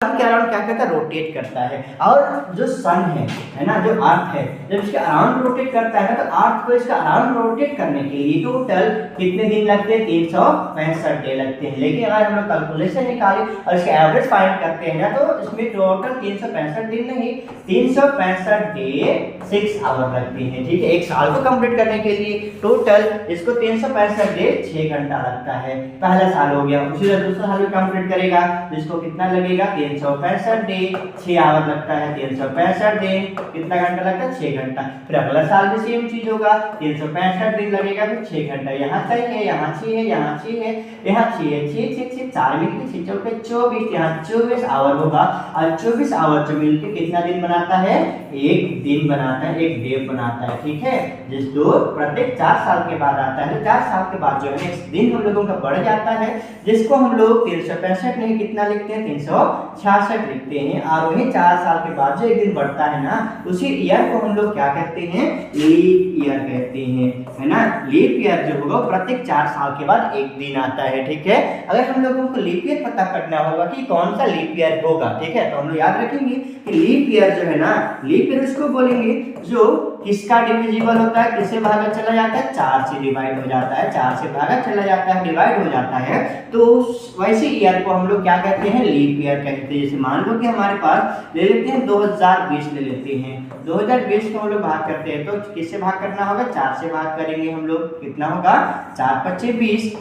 सन के अराउंड क्या करता है, रोटेट करता है। और जो सन है ना, जो अर्थ है, जब इसके अराउंड रोटेट करता है तो अर्थ को इसका अराउंड रोटेट करने के लिए टोटल कितने दिन लगते हैं, 365 डे लगते हैं। लेकिन अगर हम लोग कैलकुलेशन निकालें और इसका एवरेज फाइंड करते हैं ना, तो इसमें टोटल 365 दिन नहीं, 365 डे 6 आवर लगते हैं। ठीक है, एक साल को कंप्लीट करने के लिए टोटल इसको 365 डे 6 घंटा लगता है। पहला साल हो गया, उसी तरह दूसरा साल भी कंप्लीट करेगा जिसको कितना लगेगा, 365 डे 6 आवर लगता है। 365 दिन कितना घंटा लगता है, 6 घंटा। फिर अगला साल भी सेम चीज होगा, 365 दिन लगेगा, फिर 6 घंटा। यहाँ 6 है, यहाँ 6 है, यहाँ 6 है, यहाँ 6 है, 6 6 6 4 मिलकर 6 चौके 24, यहाँ 24 आवर होगा। और 24 आवर जो मिलकर कितना दिन बनाता है, एक दिन बनाता है, एक डे बनाता है। ठीक है, जिस दो प्रत्येक 4 साल के बाद आता है, तो 4 साल के बाद जो है दिन हम लोगों का बढ़ जाता है, जिसको हम लोग 365 नहीं कितना लिखते हैं, 366 लिखते हैं। और वही 4 साल के बाद जो एक दिन बढ़ता है ना, उसी ईयर को हम लोग क्या कहते हैं, लीप ईयर कहते हैं, है ना। लीप ईयर जो होगा प्रत्येक 4 साल के बाद एक दिन आता है। ठीक है, अगर हम लोगों को लीप ईयर पता करना होगा कि कौन सा लीप ईयर होगा, ठीक है, तो हम लोग याद रखेंगे कि लीप ईयर जो है ना, लीप ईयर उसको बोलेंगे जो किसका डिविजिबल होता है, किससे भागा चला जाता है, 4 से डिवाइड हो जाता है, 4 से भागा चला जाता है, डिवाइड हो जाता है। तो वैसे ईयर को हम लोग क्या कहते हैं, लीप ईयर कहते हैं। जैसे मान लो कि हमारे पास ले लेते हैं 2020 ले लेते हैं, 2020 को हम लोग भाग करते हैं, तो किससे भाग करना होगा, 4 से भाग करेंगे हम लोग। कितना होगा, 4 5 20,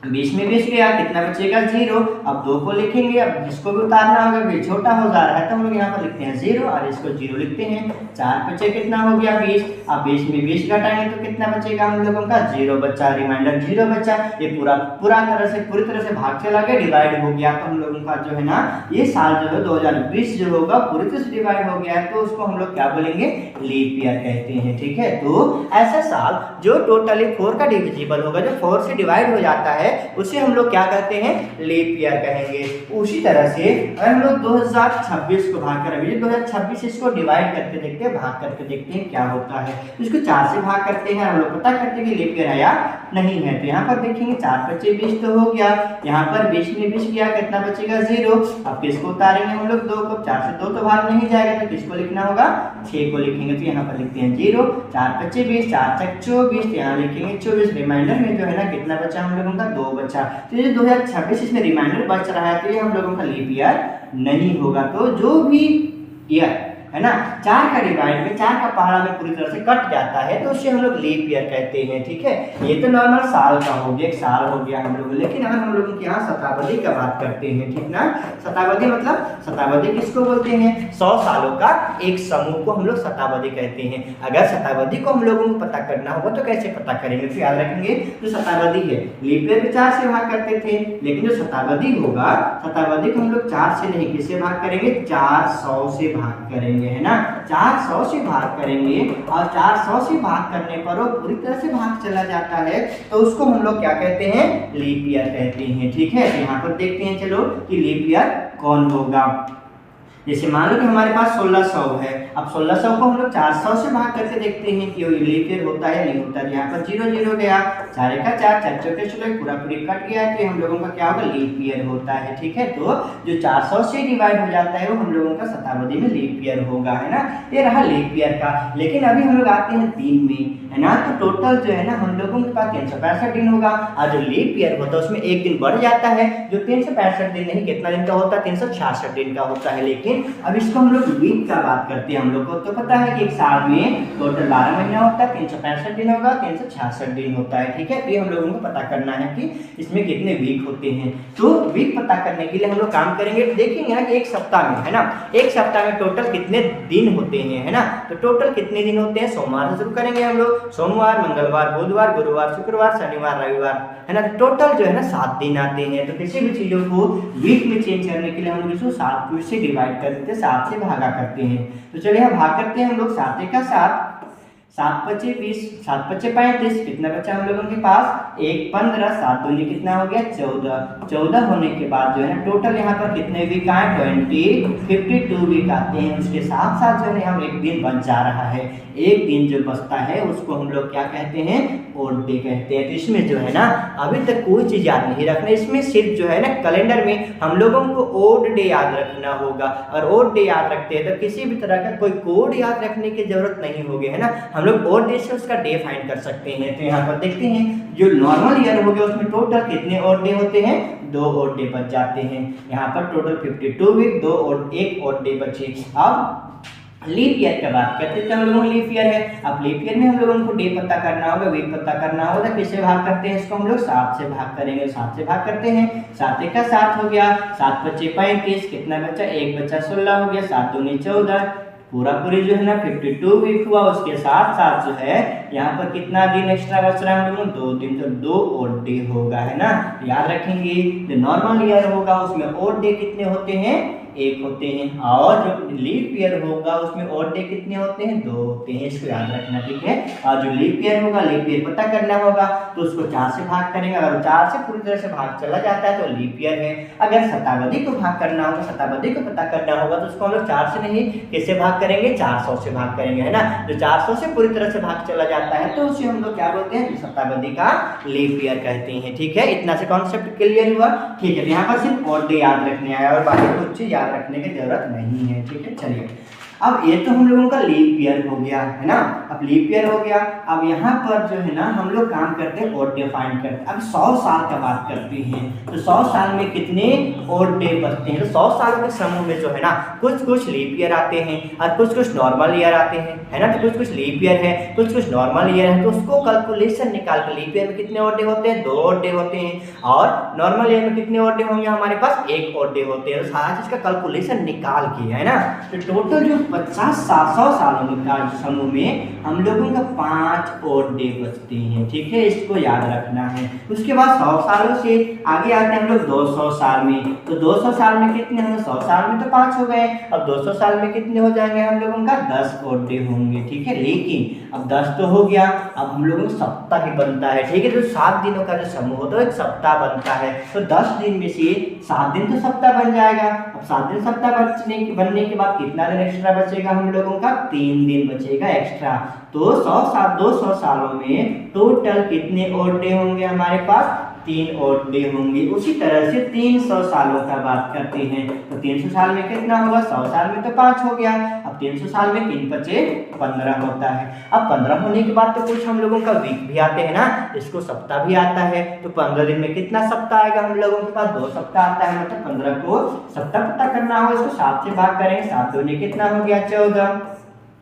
20 में 20 गया, कितना बचेगा, 0। अब 2 को लिखेंगे, अब जिसको भी उतारना होगा, फिर छोटा हो जा रहा है तो हम लोग यहाँ पर लिखते हैं 0 और इसको 0 लिखते हैं। 4 बचे कितना हो गया, 20। अब 20 में 20 घटाएंगे तो कितना बचेगा हम लोगों का, 0 बचा, रिमाइंडर 0 बचा। ये पूरी तरह से भाग चला गया, डिवाइड हो गया। तो हम लोगों का जो है ना, ये साल जो है 2020 जो होगा पूरी तरह से डिवाइड हो गया है, तो उसको हम लोग क्या बोलेंगे, लीप ईयर कहते हैं। ठीक है, तो ऐसा साल जो टोटली 4 का डिविजिबल होगा, जो 4 से डिवाइड हो जाता है, उसे हम लोग क्या कहते हैं, लीप ईयर कहेंगे। उसी तरह से अगर हम लोग 2026 को भाग कर, अभी 2026 इसको डिवाइड करके देखते हैं, भाग करके देखते हैं क्या होता है। तो इसको 4 से भाग करते हैं, हम लोग पता करते हैं कि लीप ईयर है या नहीं है। तो यहाँ पर देखेंगे 4 5 20 तो हो गया, यहाँ पर 20 में 20 गया, कितना बचेगा, 0। अब किसको उतारेंगे हम लोग, 2 को। 4 से 2 तो भाग नहीं जाएगा, तो किसको लिखना होगा, 6 को लिखेंगे। तो यहाँ पर लिखते हैं 0, 4 5 20, 4 6 24, यहाँ लिखेंगे 24। रिमाइंडर में जो है ना कितना बचा हम लोगों का, 2 बचा। तो ये 2026 इसमें रिमाइंडर बच रहा है, तो ये हम लोगों का लीप ईयर नहीं होगा। तो जो भी ईयर है ना 4 का डिवाइड में 4 का पहाड़ा में पूरी तरह से कट जाता है, तो उससे हम लोग लीप ईयर कहते हैं। ठीक है, ये तो नॉर्मल साल का हो गया, एक साल हो गया हम लोग। लेकिन अगर हम लोगों के यहाँ शताब्दी का बात करते हैं, ठीक ना, शताब्दी मतलब शताब्दी किसको बोलते हैं, 100 सालों का एक समूह को हम लोग शताब्दी कहते हैं। अगर शताब्दी को हम लोगों को पता करना होगा तो कैसे पता करेंगे, तो याद रखेंगे जो शताब्दी है, लीप ईयर में 4 से भाग करते थे, लेकिन जो शताब्दी होगा, शताब्दी को हम लोग 4 से नहीं, किससे भाग करेंगे, 400 से भाग करेंगे, है ना। 400 से भाग करेंगे और 400 से भाग करने पर वो पूरी तरह से भाग चला जाता है, तो उसको हम लोग क्या कहते हैं, लीप ईयर कहते हैं। ठीक है, यहाँ पर देखते हैं चलो कि लीप ईयर कौन होगा। जैसे मान लो कि हमारे पास 1600 है, अब 1600 को हम लोग 400 से भाग करके देखते हैं कि लीप ईयर होता है नहीं होता। यहाँ पर 0 0 गया, 4 का 4, 4 चौके 16, पूरा पूरी कट गया, तो हम लोगों का क्या होगा, लीप ईयर होता है। ठीक है, तो जो 400 से डिवाइड हो जाता है वो हम लोगों का शताब्दी में लीप ईयर होगा, है ना। ये रहा लीप ईयर का। लेकिन अभी हम लोग आते हैं दिन में, है ना, तो टोटल जो है ना हम लोगों के पास 365 दिन होगा, और जो लीप ईयर होता है उसमें एक दिन बढ़ जाता है, जो 365 दिन नहीं कितना दिन का होता है, 366 दिन का होता है। लेकिन अब इसको हम लोग वीक का बात करते हैं। हम लोग को तो पता है कि एक साल में टोटल 12 महीना होता है, 365 दिन होगा, 366 दिन होता है। ठीक है, तो ये हम लोगों को पता करना है कि इसमें कितने वीक होते हैं। तो वीक पता करने के लिए हम लोग काम करेंगे, देखेंगे ना कि एक सप्ताह में, है ना, एक सप्ताह में टोटल कितने दिन होते हैं, है ना। तो टोटल कितने दिन होते हैं, सोमवार से शुरू करेंगे हम लोग, सोमवार, मंगलवार, बुधवार, गुरुवार, शुक्रवार, शनिवार, रविवार, है ना। टोटल जो है ना 7 दिन आते हैं। तो किसी भी चीजों को वीक में चेंज करने के लिए हम लोग इसको 7 से डिवाइड कर देते हैं, 7 से भागा करते हैं। तो चलिए हम भाग करते हैं हम लोग, 7 का 7, 7 पचे 20, 7 पचे 35, कितना बचा हम लोगों के पास 1 15, 7 दूनी कितना हो गया 14, 14 होने के बाद जो है ना टोटल यहाँ पर कितने वीक आए 20, 52 वीक आते हैं। उसके साथ साथ जो है हम एक दिन बच जा रहा है, एक दिन जो बचता है उसको हम लोग क्या कहते हैं ओड डे कहते हैं। तो इसमें जो है ना अभी तक कोई चीज याद नहीं रखना, इसमें सिर्फ जो है ना कैलेंडर में हम लोगों को ओड डे याद रखना होगा। और ओड डे याद रखते हैं तो किसी भी तरह का कोई कोड याद रखने की जरूरत नहीं होगी, है ना। हम लोग ओड डे से उसका डे फाइंड कर सकते हैं। तो यहाँ पर देखते हैं जो नॉर्मल ईयर हो गया उसमें टोटल कितने ओड डे होते हैं, 2 ओड डे बच जाते हैं। यहाँ पर टोटल 52 वीक, 1 ओड डे बचे। अब लीप ईयर की बात करते हैं, हम लोगों को लीप ईयर है। अब लीप ईयर में हम लोगों को डे पता करना होगा, वीक पता करना होगा। तो किससे भाग करते हैं इसको हम लोग 7 से भाग करेंगे, 7 से भाग करते हैं। 7 का 7 हो गया, 7 पचे 35, कितना बचा 1 बचा 16 हो गया, 7 दूनी 14, पूरा पूरी जो है ना 52 वीक हुआ। उसके साथ साथ जो है यहाँ पर कितना दिन एक्स्ट्रा बच रहा है हम लोगों 2 दिन, तो 2 ओड डे होगा, है ना। याद रखेंगे जो नॉर्मल ईयर होगा उसमें ओड डे कितने होते हैं 1 होते हैं, और जो लीप ईयर होगा उसमें ओड डे कितने होते हैं 2 होते हैं। इसको याद रखना, ठीक है। और जो लीप ईयर होगा, लीप ईयर पता करना होगा तो उसको 4 से भाग करेंगे। अगर 4 से पूरी तरह से भाग चला जाता है तो लीप ईयर है। अगर शताब्दी को भाग करना होगा, शताब्दी को पता करना होगा तो उसको हम लोग 4 से नहीं किससे भाग करेंगे 400 से भाग करेंगे, है ना। जो 400 से पूरी तरह से भाग चला जाता है तो उसे हम लोग क्या बोलते हैं शताब्दी का लीप ईयर कहते हैं, ठीक है। इतना से कॉन्सेप्ट क्लियर हुआ, ठीक है। यहाँ पर सिर्फ ओड डे याद रखने आया और बाकी कुछ चीज याद रखने की जरूरत नहीं है, ठीक है। चलिए अब ये तो हम लोगों का लीप ईयर हो गया, है ना। अब लीप ईयर हो गया, अब यहाँ पर जो है ना हम लोग काम करते हैं ओड डे फाइंड करते हैं। अब 100 साल का बात करते हैं तो 100 साल में कितने ओड डे बचते हैं। तो 100 सालों के समूह में जो है ना कुछ कुछ लीप ईयर आते हैं और कुछ कुछ नॉर्मल ईयर आते हैं, है ना। तो कुछ कुछ लीप ईयर है, कुछ कुछ नॉर्मल ईयर है। तो उसको कैलकुलेशन निकाल कर लीप ईयर में कितने ओड डे होते हैं 2 ओड डे होते हैं, और नॉर्मल ईयर में कितने ओड डे होंगे हमारे पास 1 ओड डे होते हैं। तो सारा चीज का कैलकुलेशन निकाल के, है ना। तो टोटल जो 50-100 सालों का समूह में हम लोगों का 5 ओड डे बचते हैं, ठीक है। इसको याद रखना है। उसके बाद 100 सालों से आगे आते हैं हम लोग 200 साल में। तो 200 साल में कितने होंगे 100 साल में तो 5 हो गए। अब 200 साल में कितने हो जाएंगे हम लोगों का 10 ओड डे होंगे, ठीक है। लेकिन अब 10 तो हो गया, अब हम लोगों को सप्ताह ही बनता है, ठीक है। तो 7 दिनों का जो समूह होता है एक सप्ताह बनता है। तो 10 दिन में से 7 दिन तो सप्ताह बन जाएगा। अब 7 दिन सप्ताह बनने के बाद कितना दिन एक्स्ट्रा बचेगा हम लोगों का 3 दिन बचेगा एक्स्ट्रा। तो 200 सालों में टोटल कितने ओड डे होंगे हमारे पास 3 ओड डे होंगे। उसी तरह से 300 सालों का बात करते हैं तो 300 साल में कितना होगा 100 साल में तो 5 हो गया। अब 300 साल में 3 बचे 15 होता है। अब 15 होने के बाद तो कुछ हम लोगों का वीक भी आते हैं ना, इसको सप्ताह भी आता है। तो 15 दिन में कितना सप्ताह आएगा हम लोगों के पास 2 सप्ताह आता है। मतलब 15 को सप्ताह पता करना हो, इसको 7 से भाग करेंगे, 7 दूनी कितना हो गया 14।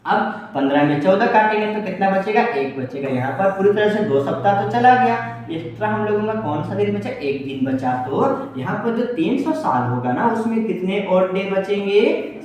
अब 15 में 14 काटेंगे तो कितना बचेगा 1 बचेगा। यहाँ पर पूरी तरह से 2 सप्ताह तो चला गया। एक्स्ट्रा हम लोगों का कौन सा दिन बचा 1 दिन बचा। तो यहाँ पर जो 300 साल होगा ना उसमें कितने ओड डे बचेंगे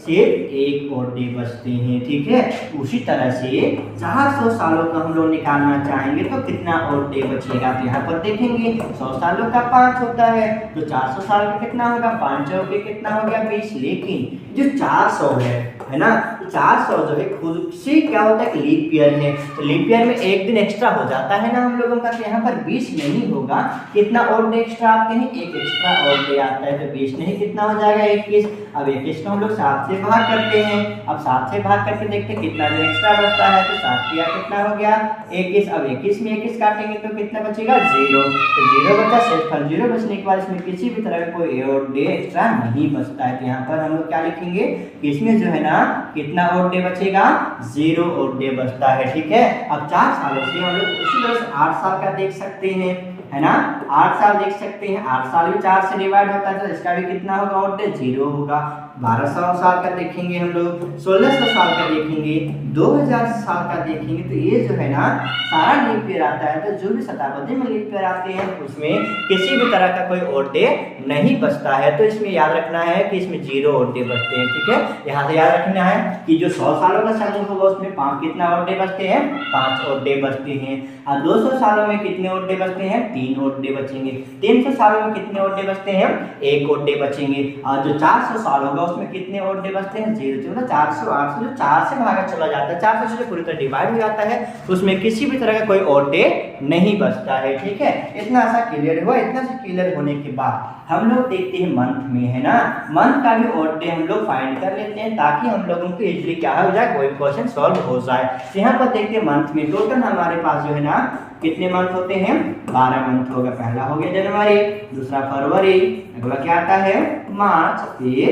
सिर्फ 1 ओड डे बचते हैं, ठीक है। उसी तरह से 400 सालों का हम लोग निकालना चाहेंगे तो कितना ओड डे बचेगा। तो यहाँ पर देखेंगे 100 सालों का 5 होता है तो 400 साल का कितना होगा 5 के कितना हो गया 20। लेकिन जो 400 है ना 400 जो है खुद से क्या होता है लीप ईयर है। तो लीप ईयर में 1 दिन एक्स्ट्रा हो जाता है ना हम लोगों का। तो यहाँ पर 20 नहीं होगा, कितना ओड डे एक्स्ट्रा आते हैं 1 एक्स्ट्रा ओड डे आता है। तो 20 नहीं कितना हो जाएगा 21। अब 21 को हम लोग 7 से भाग करते हैं। अब 7 से भाग करके देखते हैं कितना दिन एक्स्ट्रा बचता है। तो 7 किया कितना हो गया 21। अब 21 में 21 काटेंगे तो कितना बचेगा 0। तो 0 बचा, सिर्फ 0 बचने के बाद इसमें किसी भी तरह का कोई ओड डे एक्स्ट्रा नहीं बचता है। तो यहाँ पर हम लोग क्या लिखेंगे कि इसमें जो है ना कितना ओड डे बचेगा 0 ओड डे बचता है, ठीक है। अब 4 सालों से हम लोग उसी तरह से 8 साल का देख सकते हैं, है ना। 8 साल देख सकते हैं, 8 साल भी 4 से डिवाइड होता है तो इसका भी कितना होगा ओड डे 0 होगा। 1200 साल का देखेंगे हम लोग, 1600 साल का देखेंगे, 2000 साल का देखेंगे। तो ये जो है ना सारा लीप ईयर आता है। तो जो भी शताब्दी में लीप ईयर आते हैं उसमें किसी भी तरह का कोई ओड डे नहीं बचता है। तो इसमें याद रखना है कि इसमें 0 ओड डे बचते हैं, ठीक है। यहाँ से याद रखना है कि जो 100 सालों का समूह होगा उसमें 5 कितना ओड डे बचते हैं 5 ओड डे बचते हैं। और 200 सालों में कितने ओड डे बचते हैं 3 ओड डे बचेंगे। 300 सालों में कितने ओड डे बचते हैं? 1 ओड डे बचेंगे। और जो 400 साल होगा उसमें कितने ओड डे बचते हैं? 0। मतलब 400 800 जो 4 से भागा चला जाता है, 400 से पूरी तरह डिवाइड हो जाता है, उसमें किसी भी तरह का कोई ओड डे नहीं बचता है। ठीक है, इतना सा क्लियर हुआ। इतना सा क्लियर होने के बाद हम लोग देखते हैं मंथ में, है ना, मंथ का भी ओड डे हम लोग फाइंड कर लेते हैं ताकि हम लोगों को इजीली क्या हो जाए, कोई क्वेश्चन सॉल्व हो जाए। तो यहाँ पर देखते हैं मंथ में टोटल हमारे पास जो है ना कितने मंथ होते हैं? 12 मंथ होगा। पहला हो गया जनवरी, दूसरा फरवरी, अगला क्या आता है? मार्च, फिर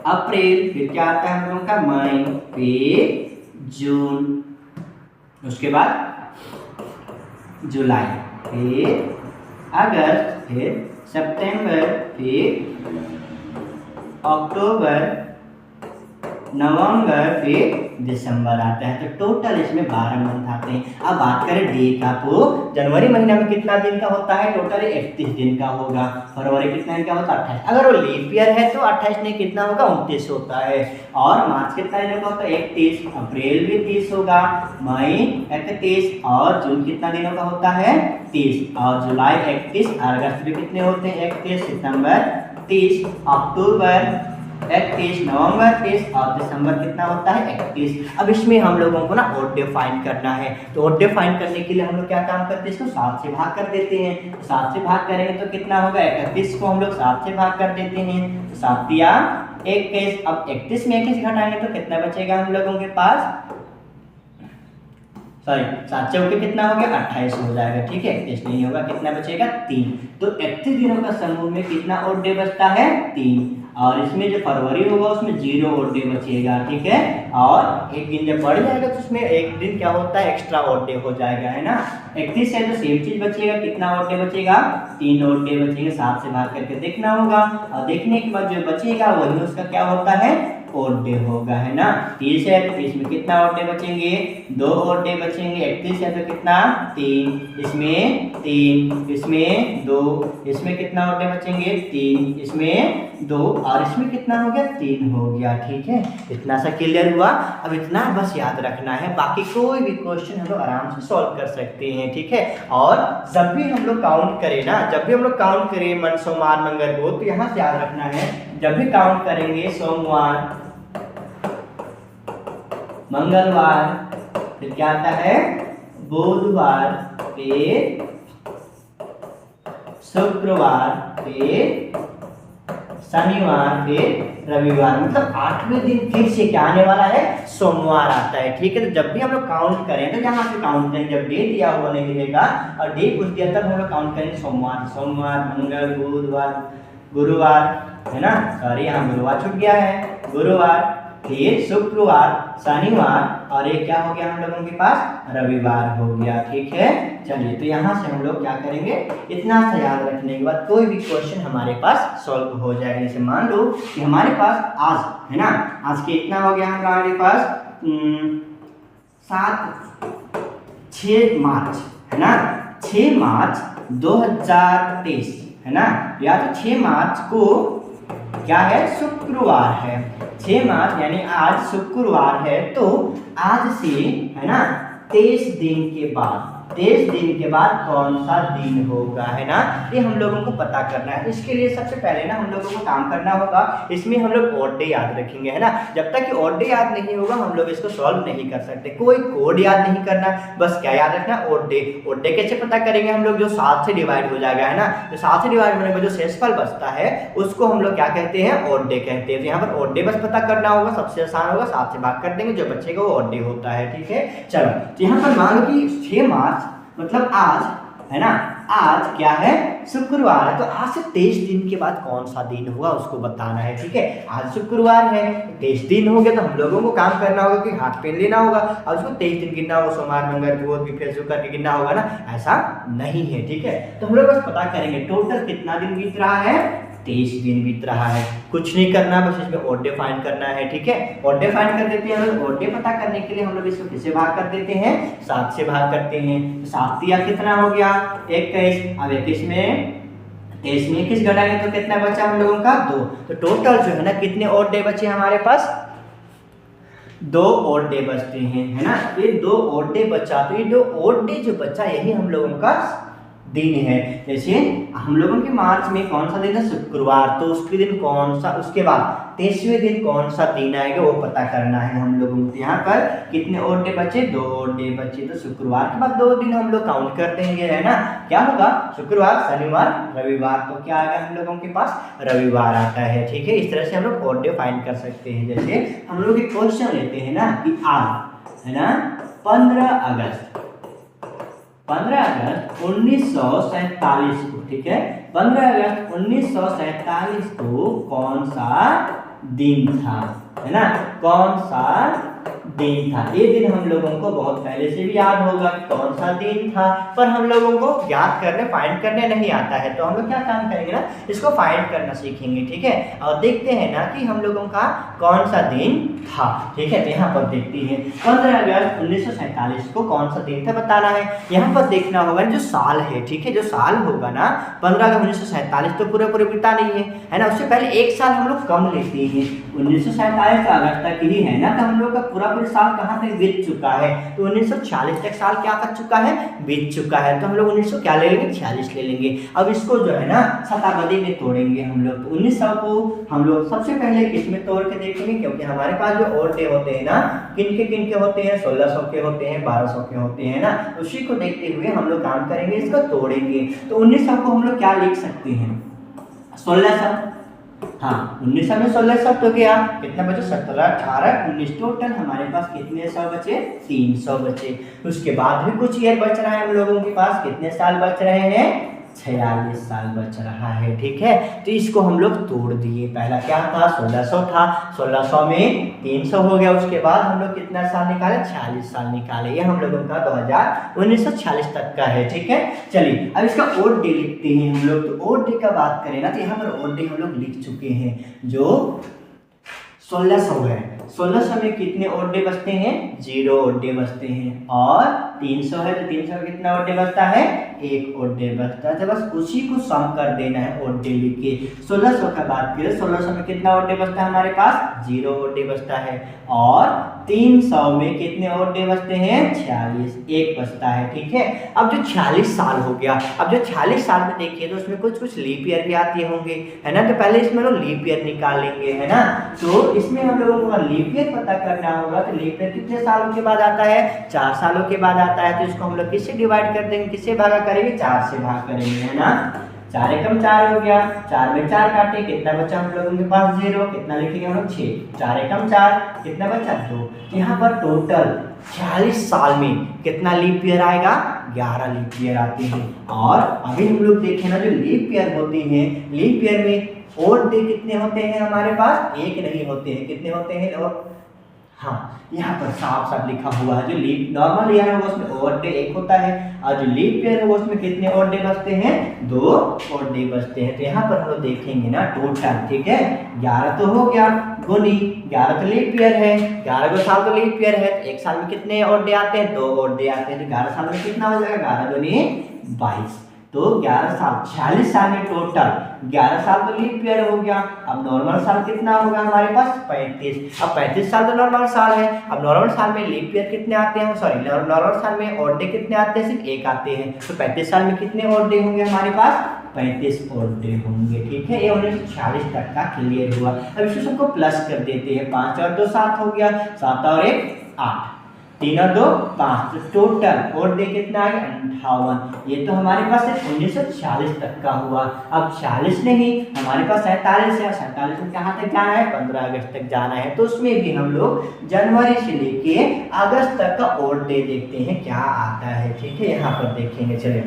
अप्रैल, फिर क्या आता है हम लोगों का? मई, फिर जून, उसके बाद जुलाई, फिर अगस्त, फिर सितंबर, फिर अक्टूबर, नवंबर, फिर दिसंबर आता है। तो टोटल इसमें 12 मंथ आते हैं। अब बात करें डे का, तो जनवरी महीना में कितना दिन का होता है? टोटल 31 दिन का होगा। फरवरी कितना दिन का होता है? 28। अगर वो लीप ईयर है तो 28 नहीं कितना होगा? 29 होता है। और मार्च कितना दिन का होता है? 31। अप्रैल भी 30 होगा, मई 31, और जून कितना दिनों का होता है? 30, और जुलाई 31, अगस्त भी कितने होते हैं? 31, सितंबर 30, अक्टूबर 31, नवंबर 30, और दिसंबर कितना होता है? 31। अब इसमें हम लोगों को ना ओड डे फाइंड करना है। तो ओड डे फाइंड करने के लिए हम लोग क्या काम करते हैं? इसको 7 से भाग कर देते हैं। 7 से भाग करेंगे तो कितना होगा? 31 को हम लोग 7 से भाग कर देते हैं, तो 7 या 21। अब 31 में 21 घटाएंगे तो कितना बचेगा हम लोगों के पास? सॉरी, 7 चौके कितना हो गया? 28 हो जाएगा। ठीक है, 31 नहीं होगा, कितना बचेगा? 3। तो 31 दिनों का समूह में कितना ओड डे बचता है? 3। और इसमें जो फरवरी होगा उसमें 0 ओड डे बचेगा। ठीक है, और एक दिन जब बढ़ जाएगा तो उसमें एक दिन क्या होता है? एक्स्ट्रा ओड डे हो जाएगा, है ना। 31 है तो सेम चीज बचेगा, कितना ओड डे बचेगा? 3 ओड डे बचेंगे। 7 से भाग करके देखना होगा, और देखने के बाद जो बचेगा वही उसका क्या होता है? ओड डे होगा, है ना। 30 है तो इसमें कितना ओड डे बचेंगे? 2 ओड डे बचेंगे। 31 है तो कितना? 3, इसमें 3, इसमें 2, इसमें कितना ओड डे बचेंगे? 3, इसमें 2, और इसमें कितना हो गया? 3 हो गया। ठीक है, इतना सा क्लियर हुआ। अब इतना बस याद रखना है, बाकी कोई भी क्वेश्चन हम लोग आराम से सॉल्व कर सकते हैं। ठीक है, और जब भी हम लोग काउंट करें ना, जब भी हम लोग काउंट करें मन, सोमवार, मंगल, बुध, तो यहाँ से याद रखना है, जब भी काउंट करेंगे सोमवार, मंगलवार, फिर क्या आता है? बुधवार, फिर शुक्रवार, फिर शनिवार, फिर रविवार, मतलब 8वें दिन फिर से क्या आने वाला है? सोमवार आता है। ठीक है, तो जब भी हम लोग काउंट करें तो यहाँ से काउंट करें, जब डे दिया हुआ नहीं मिलेगा और डे कुछ दिया तब हम लोग काउंट करेंगे सोमवार, सोमवार, मंगल, बुधवार, गुरुवार, है ना, सॉरी यहाँ गुरुवार छूट गया है, गुरुवार, फिर शुक्रवार, शनिवार, और ये क्या हो गया हम लोगों के पास? रविवार हो गया। ठीक है, चलिए तो यहाँ से हम लोग क्या करेंगे? इतना सा याद रखने के बाद कोई भी क्वेश्चन हमारे पास सॉल्व हो जाएगा। जैसे मान लो कि हमारे पास आज, है ना, आज के इतना हो गया हमारे पास 6 मार्च, है ना, 6 मार्च 2023, है ना, या तो 6 मार्च को क्या है? शुक्रवार है। 6 मार्च यानी आज शुक्रवार है, तो आज से, है ना, 23 दिन के बाद, 23 दिन के बाद कौन सा दिन होगा, है ना, ये हम लोगों को पता करना है। इसके लिए सबसे पहले ना हम लोगों को काम करना होगा, इसमें हम लोग ओड डे याद रखेंगे, है ना। जब तक कि ओड डे याद नहीं होगा हम लोग इसको सॉल्व नहीं कर सकते। कोई कोड याद नहीं करना, बस क्या याद रखना? Odd day. ओड डे कैसे पता करेंगे हम लोग? जो 7 से डिवाइड हो जाएगा, है ना, जो 7 से डिवाइड होने पर जो शेषफल बचता है उसको हम लोग क्या कहते हैं? ओड डे कहते हैं। तो यहाँ पर ओड डे बस पता करना होगा, सबसे आसान होगा, 7 से भाग कर देंगे, जो बचेगा वो ओड डे होता है। ठीक है, चलो तो यहाँ पर मान लो कि 6 मार्च मतलब आज, है ना, आज क्या है? शुक्रवार है, तो आज से 23 दिन के बाद कौन सा दिन हुआ उसको बताना है। ठीक है, आज शुक्रवार है, 23 दिन हो गया, तो हम लोगों को काम करना होगा कि हाथ पेन लेना होगा और उसको 23 दिन गिनना होगा, सोमवार, मंगल, बुध, फिर शुक्र करके गिनना होगा ना, ऐसा नहीं है। ठीक है, तो हम लोग बस पता करेंगे टोटल कितना दिन बीत रहा है? 23 दिन बीत रहा है। कुछ नहीं करना, बस इसमें ओड डे फाइंड करना है। ठीक है, ओड डे फाइंड कर देते हैं हम लोग। ओड डे पता करने के लिए हम लोग इसको किससे भाग कर देते हैं? 7 से भाग करते हैं। 7 दिया कितना हो गया? 21। अब 21 में 23 में 21 घटाएंगे तो कितना बचा हम लोगों का? 2। तो टोटल जो है ना कितने ओड डे बचे हमारे पास? 2 ओड डे बचते हैं, है ना। ये 2 ओड डे बचा, तो ये 2 ओड डे जो बचा यही हम लोगों का दिन है। जैसे हम लोगों के मार्च में कौन सा दिन है, शुक्रवार, तो उसके दिन कौन सा, उसके बाद 23वें दिन कौन सा दिन आएगा वो पता करना है हम लोगों को। यहाँ पर कितने और डे बचे, 2 और डे बचे, तो शुक्रवार के बाद 2 दिन हम लोग काउंट कर देंगे, है ना। क्या होगा, शुक्रवार, शनिवार, रविवार, तो क्या आएगा हम लोगों के पास, रविवार आता है। ठीक है, इस तरह से हम लोग और डे फाइंड कर सकते हैं। जैसे हम लोग एक क्वेश्चन लेते हैं ना कि आज है ना 15 अगस्त 1947 को, ठीक है, 15 अगस्त 1947 को कौन सा दिन था, है ना, कौन सा दिन था। ये दिन हम लोगों को बहुत पहले से भी याद होगा कि कौन सा दिन था, पर हम लोगों को याद करने, फाइंड करने नहीं आता है। तो हम लोग क्या काम करेंगे ना, इसको फाइंड करना सीखेंगे। ठीक है, और देखते हैं ना कि हम लोगों का कौन सा दिन था। ठीक है, तो यहाँ पर देखते हैं 15 अगस्त 1947 को कौन सा दिन था बताना है। यहाँ पर देखना होगा जो साल है, ठीक है, जो साल होगा ना 15 अगस्त 1947 तो पूरे बीता नहीं है ना, उससे पहले एक साल हम लोग कम लेते हैं। 1947 अगस्त तक ही है ना, तो हम लोग का पूरा साल कहाँ तक बीत चुका है, तो 1946 तक साल क्या कर चुका है, बीत चुका है। तो हम लोग 1900 क्या ले लेंगे, 46 ले लेंगे। अब इसको जो है ना शताब्दी में तोड़ेंगे हम लोग। तो 1900 को हम लोग सबसे पहले किस में तोड़ के देखेंगे, क्योंकि हमारे पास जो और डे होते हैं ना, किन के होते हैं, 1600 के होते हैं, 1200 के होते हैं ना, उसी को देखते हुए हम लोग काम करेंगे, इसको तोड़ेंगे। तो 1900 को हम लोग क्या लिख सकते हैं, 1600, हाँ 1900 में 1600 तो गया, कितना बचे, 17, 18, 19, टोटल हमारे पास कितने सौ बचे, 300 बचे। उसके बाद भी कुछ ईयर बच रहा है हम लोगों के पास, कितने साल बच रहे हैं, 46 साल बच रहा है। ठीक है, तो इसको हम लोग तोड़ दिए। पहला क्या था, 1600 था, 1600 में 300 हो गया, उसके बाद हम लोग कितना साल निकाले, 46 साल निकाले। ये हम लोगों का 1946 तक का है। ठीक है, चलिए अब इसका और डे लिखते हैं हम लोग। तो और डे का बात करें ना, तो यहाँ पर और डे हम लोग लिख चुके हैं, जो 1600 है। 1600 में कितने और डे बचते हैं, 0 और डे बचते हैं, और 300 है तो 300 में कितना और डे बचता है, 1 और डे बचता है। तो बस उसी को सम कर देना है और डे लिख के। 1600 का बात करें, 1600 में कितना और डे बचता है हमारे पास, 0 और डे बचता है, और 300 में कितने और डे बचते हैं, 46, 1 बचता है। ठीक है, अब जो 46 साल हो गया, अब जो 46 साल में देखिए तो उसमें कुछ लीप ईयर भी आते होंगे, है ना, तो पहले इसमें लोग लीप ईयर निकाल लेंगे, है ना। तो इसमें हम लोगों को लीप ईयर पता करना होगा, तो लीप ईयर कितने सालों के बाद आता है, 4 सालों के बाद आता है। तो इसको हम लोग किससे डिवाइड कर देंगे, किससे भागा करेंगे, 4 से भाग करेंगे, है ना। 4 एकम 4 हो गया, 4 में 4 काटे, कितना बचा हम लोगों के पास, 0, कितना लिखेंगे हम लोग, 6, 4 एकम 4, कितना बचा, 2। यहाँ पर टोटल 46 साल में कितना लीप ईयर आएगा, 11 लीप ईयर आते हैं। और अभी हम लोग देखें ना, जो लीप ईयर होते हैं, लीप ईयर में और डे कितने होते हैं हमारे पास, 1 नहीं होते हैं, कितने होते हैं, और हाँ यहाँ पर साफ साफ लिखा हुआ है, जो लीप नॉर्मल ईयर होगा उसमें और डे 1 होता है, और जो लीप ईयर होगा उसमें कितने और डे बचते हैं, 2 और डे बचते हैं। तो यहाँ पर हम लोग देखेंगे ना टोटल, ठीक है, 11 तो हो गया, गुनी 11 तो लीप ईयर है, 11 साल तो लीप ईयर है, तो एक साल में कितने और डे आते हैं, 2 और डे आते हैं। तो 11 साल में कितना हो जाएगा, 11 दूनी 22, तो 11 साल, 46 साल में टोटल 11 साल तो लीप ईयर हो गया। अब नॉर्मल साल कितना होगा हमारे पास, 35। अब 35 साल तो नॉर्मल साल है। अब नॉर्मल साल में लीप ईयर कितने आते हैं, सॉरी नॉर्मल साल में और डे कितने आते हैं, सिर्फ 1 आते हैं। तो 35 साल में कितने और डे होंगे हमारे पास, 35 और डे होंगे। ठीक है, ये 1946 तक का क्लियर हुआ। अब इसको सबको प्लस कर देते हैं, 5 और 2 7 हो गया, 7 और 1 8, 3 और 2 5, तो टोटल और डे कितना आ गया, 58। ये तो हमारे पास 1946 तक का हुआ। अब 46 नहीं, हमारे पास 47 है, 47 में कहाँ तक जाना है, 15 अगस्त तक जाना है। तो उसमें भी हम लोग जनवरी से लेके अगस्त तक का और डे देखते हैं क्या आता है। ठीक है, यहाँ पर देखेंगे, चलिए।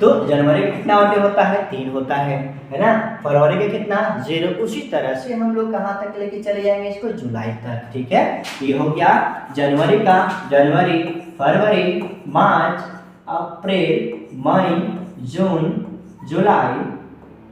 तो जनवरी का कितना और डे होता है, 3 होता है ना। फरवरी का कितना, 0। उसी तरह से हम लोग कहाँ तक लेके चले जाएंगे इसको, जुलाई तक। ठीक है, ये हो गया जनवरी का, जनवरी, फरवरी, मार्च, अप्रैल, मई, जून, जुलाई।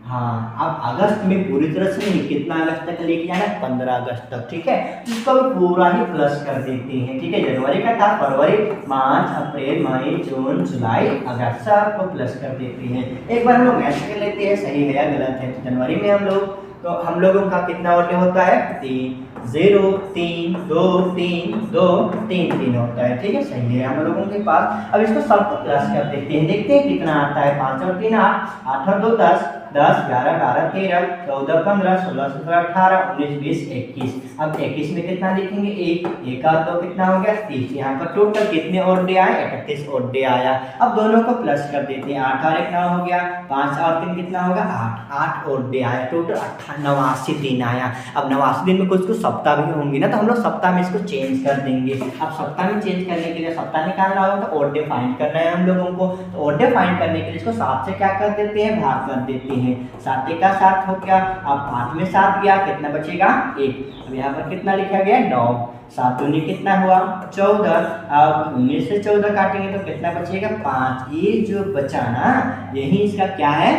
हाँ, अब अगस्त में पूरी तरह से नहीं, कितना अगस्त तक लेके जाना है, 15 अगस्त तक। ठीक है, इसको पूरा ही प्लस कर देते हैं। ठीक है, जनवरी का था, फरवरी, मार्च, अप्रैल, मई, जून, जुलाई, अगस्त, सबको प्लस कर देते हैं। एक बार हम लोग मैच कर लेते हैं सही है या गलत है। तो जनवरी में हम लोग तो हम लोगों का कितना ओर डे होता है 3, 0 3 2 3 2 3 3 होता है। ठीक है, सही है हम लोगों के पास। अब इसको सबको प्लस कर देते हैं, देखते हैं कितना आता है। 5 और 3 8, 8 और 2 10, 10 11 12 13 14 15 16 17 18 19 20 21। अब 21 में कितना लिखेंगे 1, 1 और 2 कितना हो गया 30। यहाँ पर टोटल कितने ओड डे आए 31 ओड डे आया। अब दोनों को प्लस कर देते हैं, 8 और 1 9 हो गया, 5 और 3 कितना होगा 8, 8 ओड डे आया। टोटल 89 दिन आया। अब 89 दिन में कुछ कुछ सप्ताह भी होंगे ना, तो हम लोग सप्ताह में इसको चेंज कर देंगे। अब सप्ताह में चेंज करने के लिए सप्ताह निकालना होगा तो ओड डे फाइंड करना है हम लोगों को। तो ओड डे फाइंड करने के लिए इसको 7 से क्या कर देते हैं भाग कर देते हैं। 7 का 7 हो गया। अब 8 में 7 गया, कितना बचेगा 1। अब यहाँ पर कितना लिखा गया 9, 7 दूनी कितना हुआ 14। अब 19 से 14 काटेंगे तो कितना बचेगा 5। ये जो बचा ना यही इसका क्या है